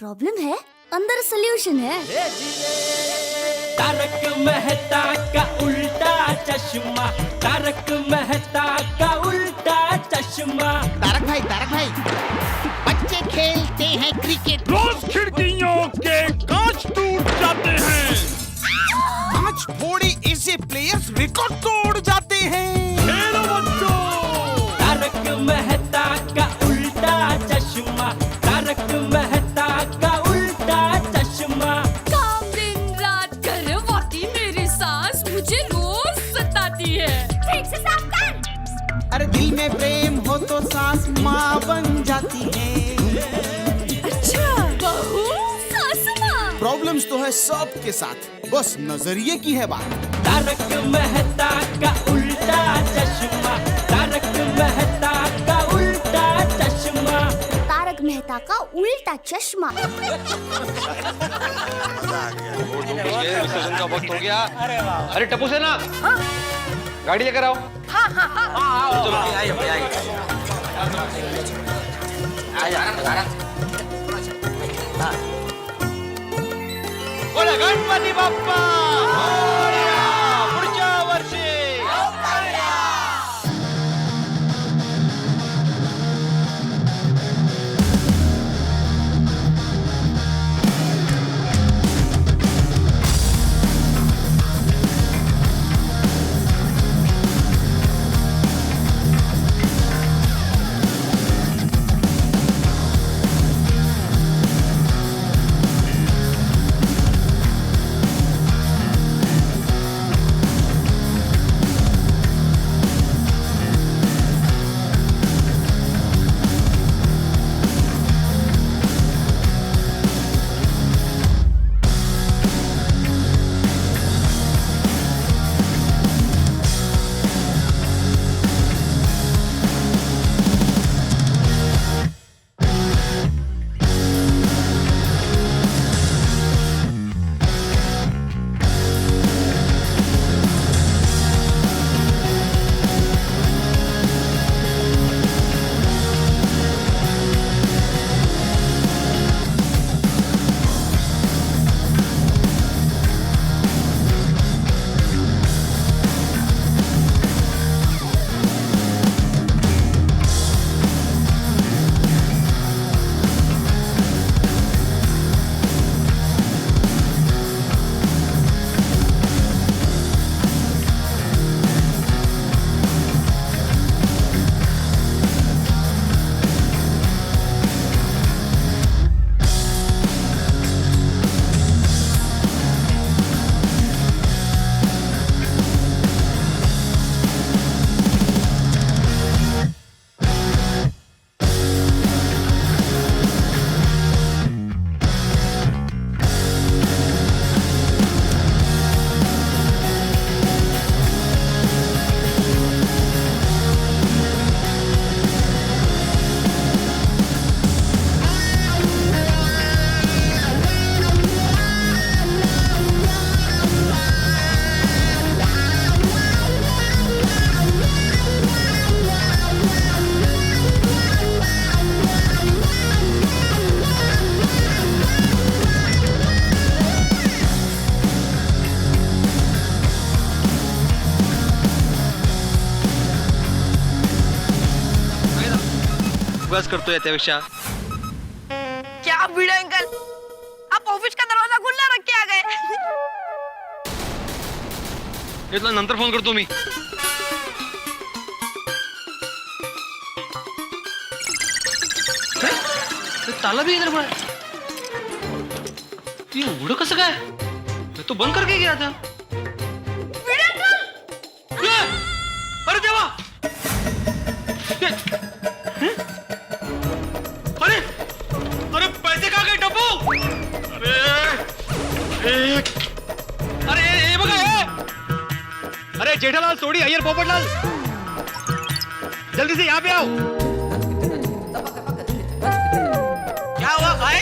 Problem है, अंदर solution है। तारक मेहता का उल्टा चश्मा, तारक मेहता का उल्टा चश्मा। तारक भाई, बच्चे खेलते हैं क्रिकेट, रोज खिड़कियों के कांच टूट जाते हैं, आज थोड़े ऐसे प्लेयर्स रिकॉर्ड तोड़ जाते हैं। खेलो बच्चों। तारक मेहता का उल्टा चश्मा, तारक मेहता का उल्टा चश्मा। काम दिन रात करवाती मेरी सास मुझे रोज सताती है। ठीक से साफ कर। अरे दिल में प्रेम हो तो सास माँ बन जाती है। अच्छा, बहू सास माँ। प्रॉब्लम्स तो है सबके साथ, बस नजरिए की है बात। तारक मेहता का उल्टा चश्मा, तारक मेहता का उल्टा चश्मा। तारक मेहता का उल्टा चश्मा। विसर्जन का वक्त हो गया। अरे टप्पू से ना गाड़ी लेकर आओ। चलो बोला गणपती बाप्पा मोरया, पुढच्या वर्षी। बस करतोय त्यापेक्षा। क्या भिड़े अंकल, आप ऑफिस का दरवाजा खुला रख के आ गए। हे तुला नंतर फोन करतो मी। ताला भी इधर पड़ा। ती उघड कसं काय? मैं तो बंद करके गया था। अरे देवा, अरे अरे पैसे कहाँ गए टप्पू? अरे ये बघा हे। अरे जेठालाल, सोडी, अय्यर, पोपटलाल, जल्दी से यहाँ पे आओ। क्या हुआ भाई?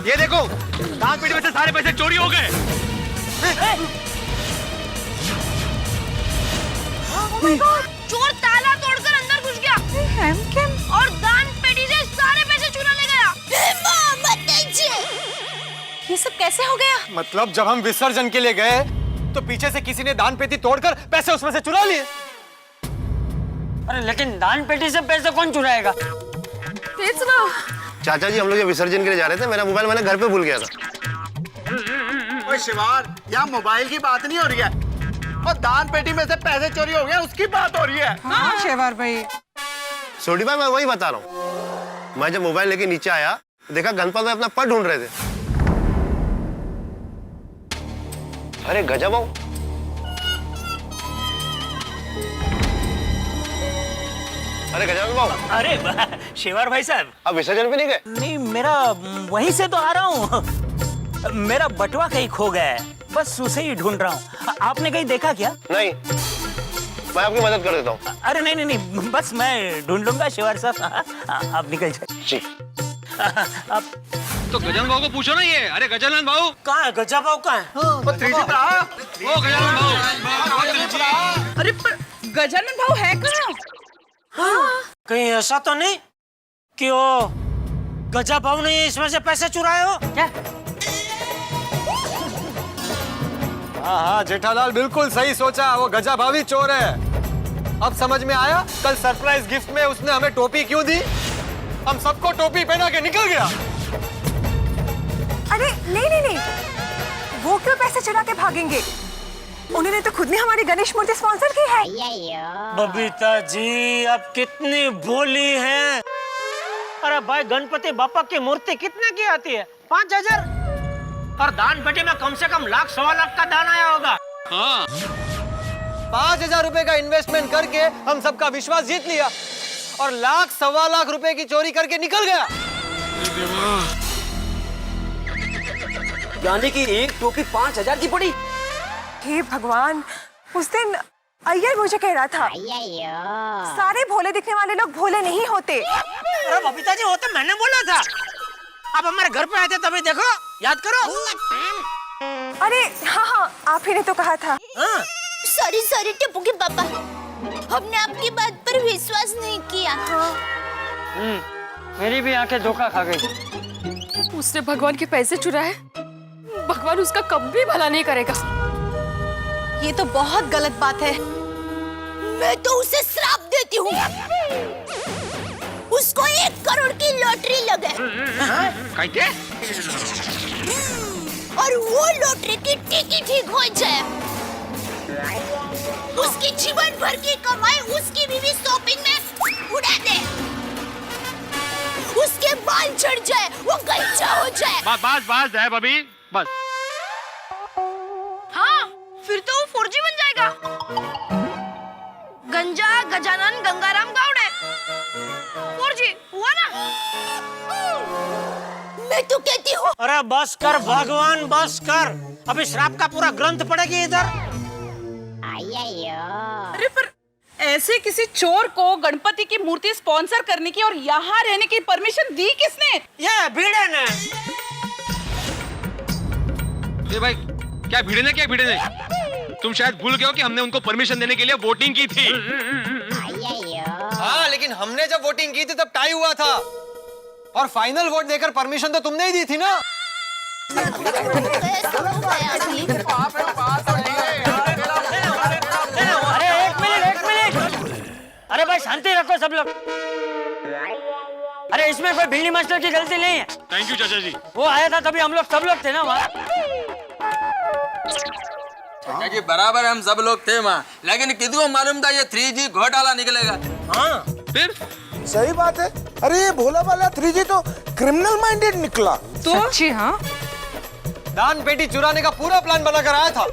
ये देखो, दांत पेटी में से सारे पैसे चोरी हो गए। चोर ताला तोड़कर अंदर घुस गया और दान पेटी से सारे पैसे चुरा सब कैसे हो गया? मतलब जब हम विसर्जन के लिए गए तो पीछे से किसी ने दान पेटी तोड़कर पैसे उसमें से चुरा लिए। अरे लेकिन दान पेटी से पैसे कौन चुराएगा? तेज ना। चाचा जी हम लोग ये विसर्जन के लिए जा रहे थे, मेरा मोबाइल मैंने घर पे भूल गया था। ओए शिवार, यहाँ मोबाइल की बात नहीं हो रही है और दान पेटी में से पैसे चोरी हो गया उसकी बात हो रही है। हाँ शेवार भाई। सोडी भाई मैं वही बता रहा हूँ। मैं जब मोबाइल लेके नीचे आया देखा गणपत भाई अपना पर्स ढूंढ रहे थे। अरे गजब हो। अरे गजब बाबू। अरे शेवार भाई साहब, अब विसर्जन पे नहीं गए? नहीं मेरा वहीं से तो आ रहा हूँ। मेरा बटुआ कहीं खो गया है, बस उसे ही ढूंढ रहा हूँ। आपने कहीं देखा क्या? नहीं, मैं आपकी मदद कर देता हूँ। अरे नहीं नहीं नहीं, बस मैं ढूंढ लूंगा शेवार साहब, आप निकल जाइए। जी। आप तो गजानन भाऊ को पूछो ना ये। अरे गजानन भाऊ कहाँ है? गजा भाऊ कहाँ है? ओ गजानन भाऊ। अरे पर गजानन भाऊ है कहाँ? कहीं ऐसा तो नहीं कि वो गजा भाऊ ने इसमें से पैसे चुराए हो क्या? हाँ हाँ जेठालाल बिल्कुल सही सोचा, वो गजा भावी चोर है। अब समझ में आया कल सरप्राइज गिफ्ट में उसने हमें टोपी क्यों दी। हम सबको टोपी पहना के निकल गया। अरे नहीं नहीं नहीं, वो क्यों पैसे चुरा के भागेंगे? उन्होंने तो खुद ने हमारी गणेश मूर्ति स्पॉन्सर की है। बबीता जी आप कितनी भोली हैं। अरे भाई गणपति बापा की मूर्ति कितने की आती है? 5,000। और दान पेटी में कम से कम लाख सवा लाख का दान आया होगा। हाँ 5,000 रुपए का इन्वेस्टमेंट करके हम सबका विश्वास जीत लिया और लाख सवा लाख रुपए की चोरी करके निकल गया। यानी कि एक टोपी 5,000 की पड़ी। हे भगवान, उस दिन अय्यर मुझे कह रहा था सारे भोले दिखने वाले लोग भोले नहीं होते। अरे बबीता जी वो तो मैंने बोला था। आप हमारे घर पे आए थे तभी, देखो याद करो। अरे हाँ हाँ, आप ही ने तो कहा था। हाँ। सॉरी सॉरी टिप्पू के पापा, हमने आपकी बात पर विश्वास नहीं किया। मेरी भी आंखें धोखा खा गई। उसने भगवान के पैसे चुराए, भगवान उसका कभी भला नहीं करेगा। ये तो बहुत गलत बात है। मैं तो उसे श्राप देती हूँ। उसको 1 करोड़ की लॉटरी लगे और वो लॉटरी की टिकट ही खो जाए। उसकी जीवन भर की कमाई उसकी बीवी शॉपिंग में उड़ा दे। उसके बाल झड़ जाए, वो गंजा हो जाए। बस है बबी, बस। हाँ, फिर तो वो 4G बन जाएगा। गंजा गजानन गंगाराम गावड़े 4G हुआ ना? मैं तो कहती हूँ। अरे बस कर भगवान, बस कर। अभी श्राप का पूरा ग्रंथ पढ़ेगी इधर। अरे पर ऐसे किसी चोर को गणपति की मूर्ति स्पॉन्सर करने की और यहाँ रहने की परमिशन दी किसने? ये भीड़े ने। ये भाई क्या भिड़े ने? तुम शायद भूल गए हो कि हमने उनको परमिशन देने के लिए वोटिंग की थी। हाँ लेकिन हमने जब वोटिंग की थी तब टाई हुआ था और फाइनल वोट देकर परमिशन तो तुमने ही दी थी ना। अरे एक मिनट। अरे भाई शांति रखो सब लोग। अरे इसमें कोई भिंडी मास्टर की गलती नहीं है। थैंक यू चाचा जी। वो आया था तभी हम लोग सब लोग थे ना वहाँ। जी बराबर हम सब लोग थे वहाँ, लेकिन किसी को मालूम था ये 3G घोटाला निकलेगा। हाँ फिर सही बात है। अरे ये भोला वाला 3G तो क्रिमिनल माइंडेड निकला। तो सच्ची? हाँ, दान पेटी चुराने का पूरा प्लान बनाकर आया था।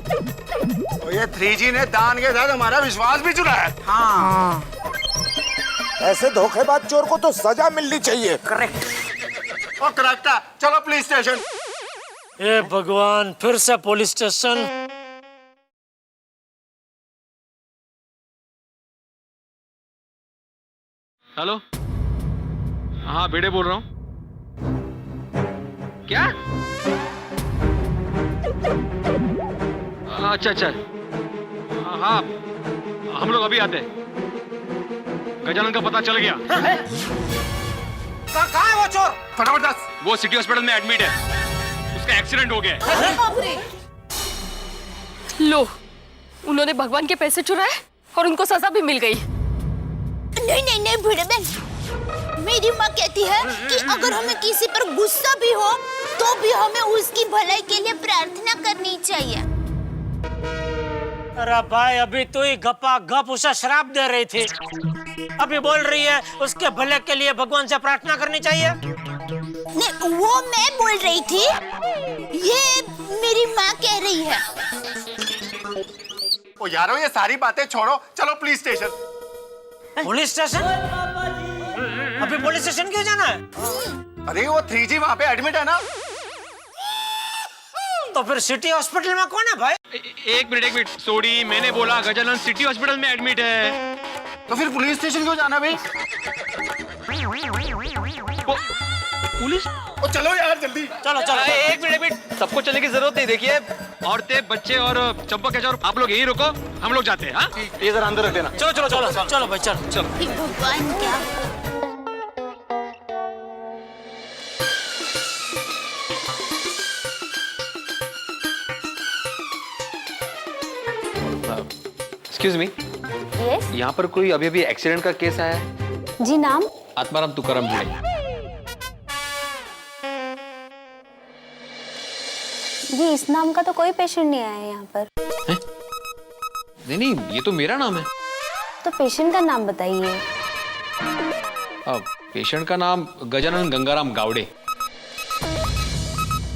तो ये 3G ने दान के साथ हमारा विश्वास भी चुराया। हाँ। ऐसे धोखेबाज चोर को तो सजा मिलनी चाहिए। करेक्ट। ओ करेक्ट है। चलो पुलिस स्टेशन। ए भगवान, फिर से पुलिस स्टेशन। हेलो हाँ भिड़े बोल रहा हूँ। क्या? अच्छा हाँ हम लोग अभी आते हैं। गजानन का पता चल गया। कहाँ है वो चोर? फटाफट। वो सिटी हॉस्पिटल में एडमिट है। उसका एक्सीडेंट हो गया है। लो, उन्होंने भगवान के पैसे चुराए और उनको सजा भी मिल गई। नहीं नहीं नहीं भिड़े बहन, मेरी माँ कहती है कि अगर हमें किसी पर गुस्सा भी हो तो भी हमें उसकी भलाई के लिए प्रार्थना करनी चाहिए। अरे भाई अभी तो ही गपा गप उसे श्राप दे रही थी, अभी बोल रही है उसके भले के लिए भगवान से प्रार्थना करनी चाहिए। नहीं, वो मैं बोल रही थी, ये मेरी माँ कह रही है। ओ यारो ये सारी बातें छोड़ो, चलो पुलिस स्टेशन। Police station? अभी पुलिस स्टेशन क्यों जाना है? अरे वो 3G वहाँ पे एडमिट है ना। तो फिर सिटी हॉस्पिटल में कौन है भाई? एक मिनट सोडी, मैंने बोला गजानन सिटी हॉस्पिटल में एडमिट है। तो फिर पुलिस स्टेशन क्यों जाना भाई? पुलिस? ओ चलो यार जल्दी। चलो चलो। एक मिनट, सबको चलने की जरूरत नहीं। देखिए औरतें, बच्चे और चंपा कैचा और आप लोग यहीं रुको, हम लोग जाते हैं। हाँ, ये जरा अंदर रख देना। चलो चलो चलो चलो भाई चलो चलो। हे भगवान, क्या एक्सक्यूज मी, यस यहाँ पर कोई अभी अभी एक्सीडेंट का केस आया है? जी, नाम? आत्माराम तुकाराम भिड़े। जी, इस नाम का तो कोई पेशेंट नहीं आया है यहाँ पर। नहीं नहीं, ये तो मेरा नाम है। तो पेशेंट का नाम बताइए। पेशेंट का नाम गजानन गंगाराम गावड़े।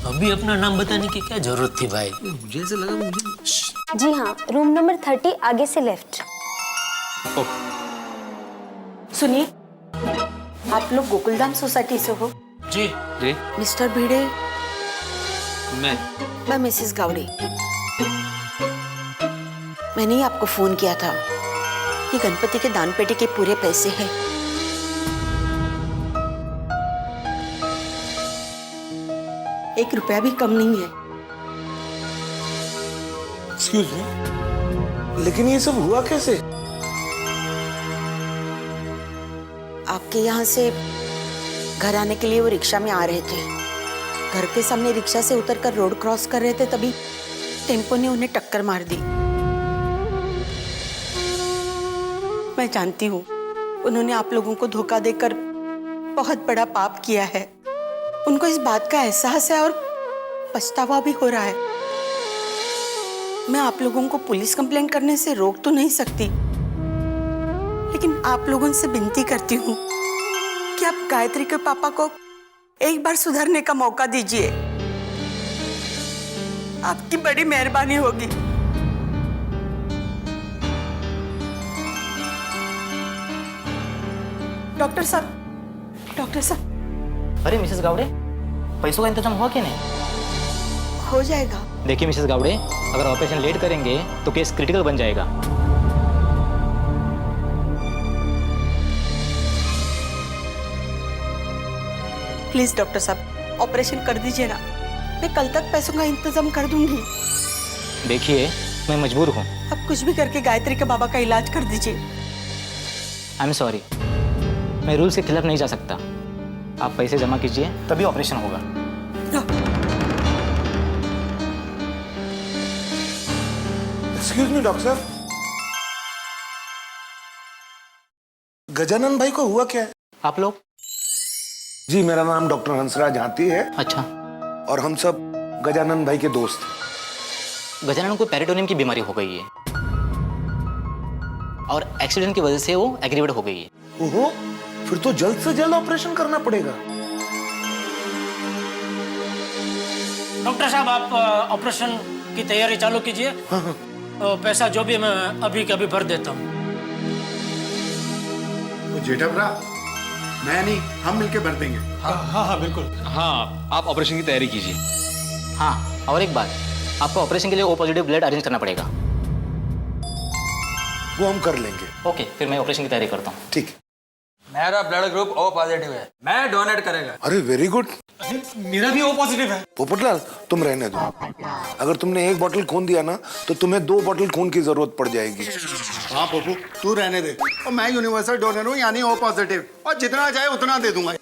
अभी अपना नाम बताने की क्या जरूरत थी भाई? मुझे ऐसा लगा मुझे। जी हाँ, रूम नंबर 30 आगे से लेफ्ट। सुनिए, आप लोग गोकुलधाम सोसाइटी से हो? जी जी, मिस्टर भिड़े, मैं मिसेस गावड़े। मैंने ही आपको फोन किया था। ये गणपति के दान पेटी के पूरे पैसे हैं। एक रुपया भी कम नहीं है। एक्सक्यूज मी, लेकिन ये सब हुआ कैसे? आपके यहाँ से घर आने के लिए वो रिक्शा में आ रहे थे। घर के सामने रिक्शा से उतरकर रोड क्रॉस कर रहे थे, तभी टेम्पो ने उन्हें टक्कर मार दी। मैं जानती हूँ उन्होंने आप लोगों को धोखा देकर बहुत बड़ा पाप किया है। उनको इस बात का एहसास है और पछतावा भी हो रहा है। मैं आप लोगों को पुलिस कंप्लेंट करने से रोक तो नहीं सकती, लेकिन आप लोगों से विनती करती हूँ कि आप गायत्री के पापा को एक बार सुधरने का मौका दीजिए। आपकी बड़ी मेहरबानी होगी। डॉक्टर साहब। अरे मिसेस गावड़े, पैसों का इंतजाम हुआ कि नहीं? हो जाएगा। देखिए मिसेस गावड़े, अगर ऑपरेशन लेट करेंगे तो केस क्रिटिकल बन जाएगा। प्लीज डॉक्टर साहब, ऑपरेशन कर दीजिए ना। मैं कल तक पैसों का इंतजाम कर दूंगी। देखिए मैं मजबूर हूँ। आप कुछ भी करके गायत्री के बाबा का इलाज कर दीजिए। आई एम सॉरी, मैं रूल्स के खिलाफ नहीं जा सकता। आप पैसे जमा कीजिए तभी ऑपरेशन होगा। एक्सक्यूज मी डॉक्टर साहब, गजानन भाई को हुआ क्या है? आप लोग? जी, मेरा नाम डॉक्टर हंसराज हाथी है। अच्छा। और हम सब गजानन भाई के दोस्त हैं। गजानन को पेरिटोनियम की बीमारी हो गई है और एक्सीडेंट की वजह से वो एग्रीवेट हो गई है। ओहो, फिर तो जल्द से जल्द ऑपरेशन करना पड़ेगा। डॉक्टर साहब, आप ऑपरेशन की तैयारी चालू कीजिए। पैसा जो भी मैं अभी के अभी भर देता हूँ। तो जेठा भरा, मैं नहीं, हम मिलके भर देंगे। हाँ बिल्कुल। हाँ, आप ऑपरेशन की तैयारी कीजिए। हाँ, और एक बात, आपको ऑपरेशन के लिए O पॉजिटिव ब्लड अरेंज करना पड़ेगा। वो हम कर लेंगे। ओके, फिर मैं ऑपरेशन की तैयारी करता हूँ। ठीक। मेरा ब्लड ग्रुप O पॉजिटिव है, मैं डोनेट करेगा। अरे वेरी गुड। मेरा भी O पॉजिटिव है। पोपटलाल, तुम रहने दो। अगर तुमने एक बोतल खून दिया ना तो तुम्हें 2 बोतल खून की जरूरत पड़ जाएगी। हाँ पप्पू, तू रहने दे। और मैं यूनिवर्सल डोनर हूँ, यानी O पॉजिटिव, और जितना चाहे उतना दे दूंगा।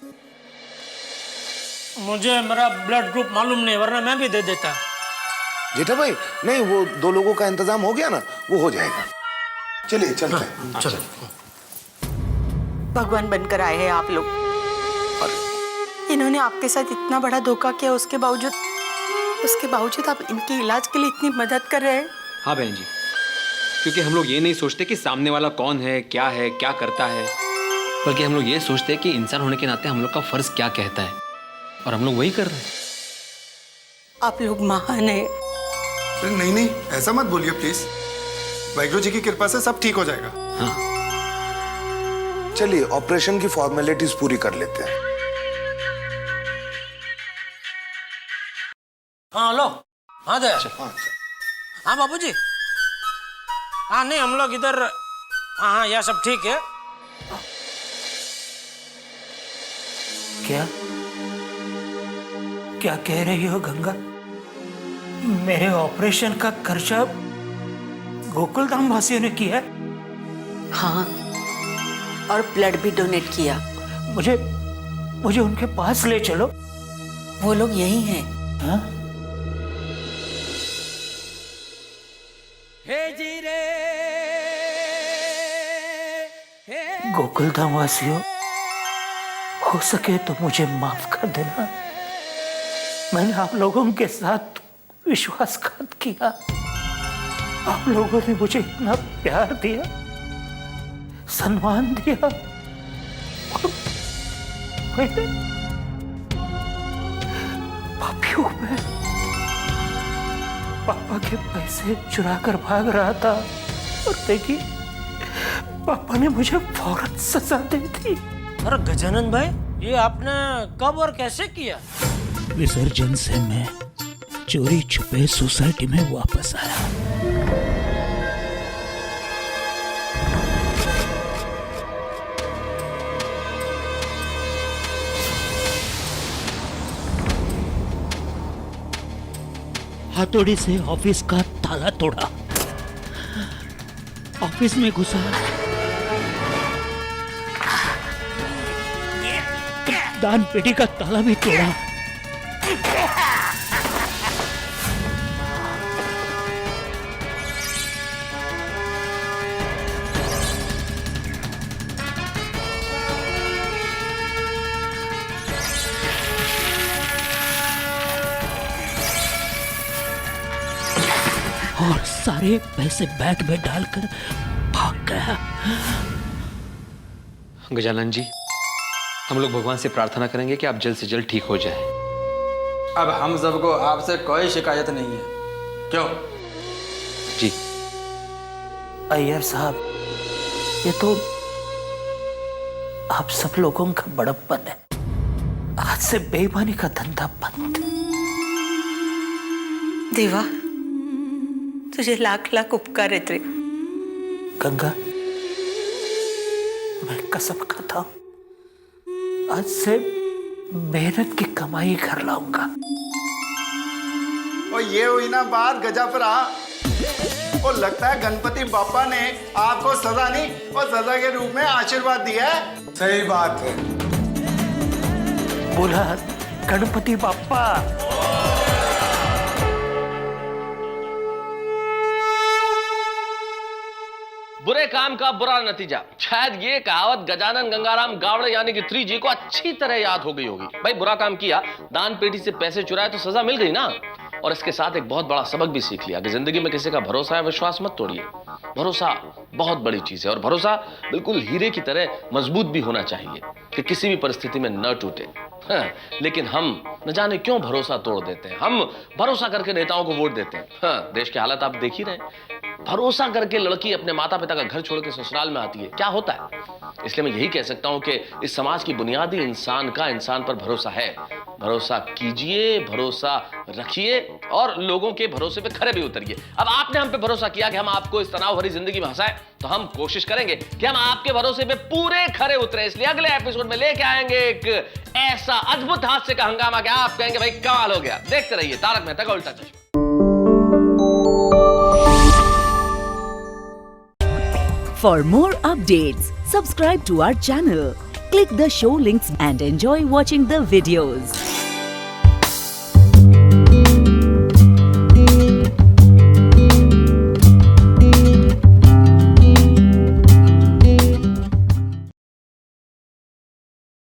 मुझे मेरा ब्लड ग्रुप मालूम नहीं, वरना मैं भी दे देता। जेठा भाई नहीं, वो 2 लोगों का इंतजाम हो गया ना, वो हो जाएगा। चलिए चलते हैं। चलो। भगवान बनकर आए हैं आप लोग। इन्होंने आपके साथ इतना बड़ा धोखा किया, उसके बावजूद आप इनके इलाज के लिए इतनी मदद कर रहे हैं। हाँ बहन जी, क्योंकि हम लोग ये नहीं सोचते कि सामने वाला कौन है, क्या करता है, बल्कि हम लोग ये सोचते हैं कि इंसान होने के नाते हम लोग का फर्ज क्या कहता है, और हम लोग वही कर रहे हैं। आप लोग महान हैं। नहीं, ऐसा मत बोलिए प्लीज। वाहिगुरु जी की कृपा से सब ठीक हो जाएगा। हाँ। चलिए ऑपरेशन की फॉर्मेलिटीज पूरी कर लेते हैं। हाँ लो, हाँ दे। हाँ बाबूजी। हाँ नहीं, हम लोग इधर, हाँ यह सब ठीक है। क्या कह रही हो गंगा? मेरे ऑपरेशन का खर्चा गोकुलधाम वासियों ने किया? हाँ, और ब्लड भी डोनेट किया। मुझे उनके पास ले चलो। वो लोग यही हैं। हाँ? गोकुलधाम वासियों, हो सके तो मुझे माफ कर देना। मैंने आप लोगों के साथ विश्वासघात किया। आप लोगों ने मुझे इतना प्यार दिया, सम्मान दिया, और मैंने पापी हूं मैं। पापा के पैसे चुरा कर भाग रहा था, और देखिए पापा ने मुझे फौरन सजा दे दी। अरे गजानन भाई, ये आपने कब और कैसे किया? विसर्जन से मैं चोरी छुपे सोसाइटी में वापस आया। हथौड़ी से ऑफिस का ताला तोड़ा, ऑफिस में घुसा, दान पेटी का ताला भी तोड़ा। और सारे पैसे बैग में डालकर भाग गया। गजानन जी, हम लोग भगवान से प्रार्थना करेंगे कि आप जल्द से जल्द ठीक हो जाए। अब हम सबको आपसे कोई शिकायत नहीं है, क्यों? जी अय्यर साहब, ये तो आप सब लोगों का बड़प्पन है। आज से बेईमानी का धंधा बंद। देवा, तुझे लाख लाख उपकार है तेरे। गंगा, मैं कसम खाता हूं, आज से मेहनत की कमाई घर लाऊंगा। और ये हुई ना बात गजापरा। और लगता है गणपति बापा ने आपको सजा नहीं, और सजा के रूप में आशीर्वाद दिया है। सही बात है। बोला गणपति बापा। बुरे काम का बुरा नतीजा। शायद ये कहावत गजानन गंगाराम गावड़े यानी कि 3G को अच्छी तरह याद हो गई होगी। भाई बुरा काम किया, दान पेटी से पैसे चुराए तो सजा मिल गई ना। और इसके साथ एक बहुत बड़ा सबक भी सीख लिया कि जिंदगी में किसी का भरोसा या विश्वास मत तोड़िए। भरोसा बहुत बड़ी चीज है, और भरोसा बिल्कुल हीरे की तरह मजबूत भी होना चाहिए कि किसी भी परिस्थिति में न टूटे। हाँ, लेकिन हम न जाने क्यों भरोसा तोड़ देते हैं। हम भरोसा करके नेताओं को वोट देते हैं। हाँ, देश के हालात आप देख ही रहे हैं। भरोसा करके लड़की अपने माता पिता का घर छोड़ के ससुराल में आती है, क्या होता है? इसलिए मैं यही कह सकता हूं कि इस समाज की बुनियादी इंसान का इंसान पर भरोसा है। भरोसा कीजिए, भरोसा रखिए, और लोगों के भरोसे पे खरे भी उतरिए। अब आपने हम पे भरोसा किया कि हम आपको इस तनाव भरी जिंदगी में हंसाएं, तो हम कोशिश करेंगे कि हम आपके भरोसे पे पूरे खरे उतरे। इसलिए अगले एपिसोड में लेके आएंगे एक ऐसा अद्भुत हादसे का हंगामा कि आप कहेंगे भाई कमाल हो गया। देखते रहिए तारक मेहता का उल्टा चश्मा। For more updates, subscribe to our channel, click the show links and enjoy watching the videos.